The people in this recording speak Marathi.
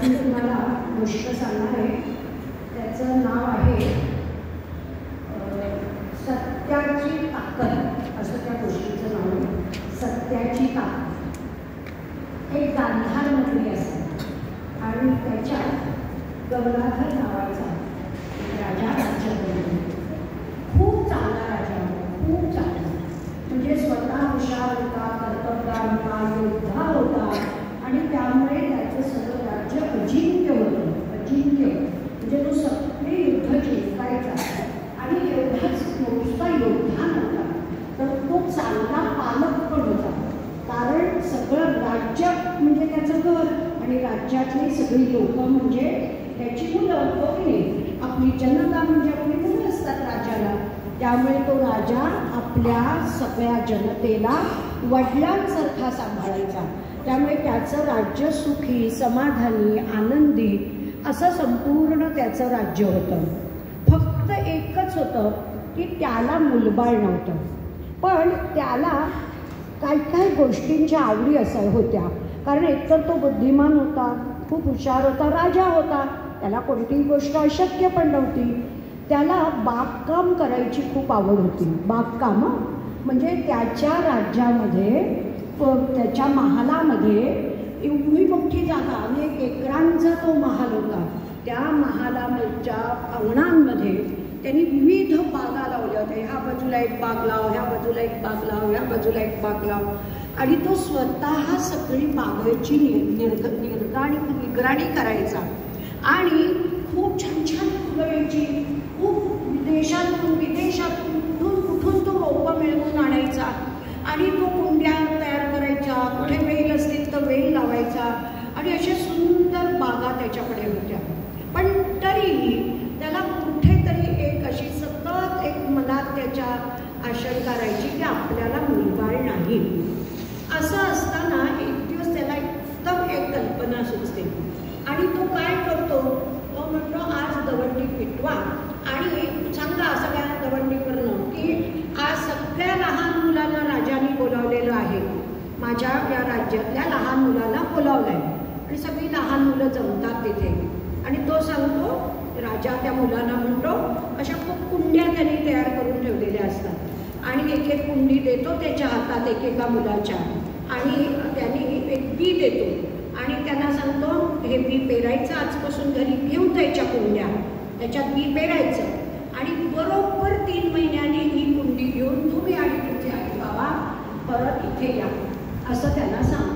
मी तुम्हाला गोष्ट सांगणार आहे. त्याचं नाव आहे सत्याची ताकद असं त्या गोष्टीचं नाव आहे. सत्याची ताकद. एक गांधार मंत्री असतात आणि त्याच्यात गंगाधर नावाचा राजा राज्यात खूप चांगला राजा होता, खूप चांगला. म्हणजे स्वतः हुशार होता, कर्तबगार होता, योद्धा होता आणि त्यामुळे त्याचं सगळं राज्य अजिंक्य होतं. अजिंक्य म्हणजे तो सगळे युद्ध जिंकायचा आणि एवढाच नुसता योद्धा नव्हता तर तो चांगला पालक पण होता. कारण सगळं राज्य म्हणजे त्याचं घर आणि राज्यातली सगळी लोकं म्हणजे त्याची मुलं वगैरे. आपली जनता म्हणजे आपली मुलं असतात राजाला. त्यामुळे तो राजा आपल्या सगळ्या जनतेला वडिलांसारखा सांभाळायचा. त्यामुळे त्याचं राज्य सुखी, समाधानी, आनंदी असं संपूर्ण त्याचं राज्य होतं. फक्त एकच होतं की त्याला मुलबाळ नव्हतं. पण त्याला काही काही गोष्टींच्या आवडी होत्या. कारण एकतर तो बुद्धिमान होता, खूप हुशार होता, राजा होता. त्याला कोणतीही गोष्ट अशक्य पण नव्हती. त्याला बागकाम करायची खूप आवड होती. बागकाम म्हणजे त्याच्या राज्यामध्ये त्याच्या महालामध्ये एवढी मोठी जागा, अनेक एकरांचा तो महाल होता. त्या महालाच्या अंगणांमध्ये त्यांनी विविध बागा लावल्या होत्या. ह्या बाजूला एक बाग लाव, ह्या बाजूला एक बाग लाव, ह्या बाजूला एक बाग लाव. आणि तो स्वतः सगळी बागेची निगराणी करायचा आणि खूप छान छान फुलं यायची. खूप देशातून विदेशातून कुठून तो रोपं मिळवून आणायचा आणि तो कुंड्या तयार करायच्या. कुठे वेल असतील तर वेल लावायचा आणि अशा सुंदर बागा त्याच्याकडे होत्या. पण तरीही त्याला कुठेतरी एक अशी सतत एक मनात त्याच्या आशंका राहायची की आपल्याला मुलबाळ नाही. असं असताना एक दिवस त्याला एकदम एक कल्पना सुचते आणि तो काय करतो, तो म्हणतो आज दवंडी पिटवा आणि सांगा सगळ्या दवंडीवरनं की आज सगळ्या लहान मुलांना राजाने बोलावलेलं आहे. माझ्या या राज्यातल्या लहान मुलांना बोलावलं आहे आणि सगळी लहान मुलं जमतात तिथे. आणि तो सांगतो, राजा त्या मुलांना म्हणतो, अशा खूप कुंड्या त्यांनी तयार करून ठेवलेल्या असतात आणि एक एक कुंडी देतो त्याच्या हातात एकेका मुलाच्या आणि त्यांनी एक बी देतो आणि त्यांना सांगतो हे बी पेरायचं, आजपासून घरी घेऊन जायच्या कुंड्या, त्याच्यात बी पेरायचं आणि बरोबर 3 महिन्यांनी ही कुंडी घेऊन तुम्ही आणि तुमचे आई बाबा परत इथे या असं त्यांना सांग.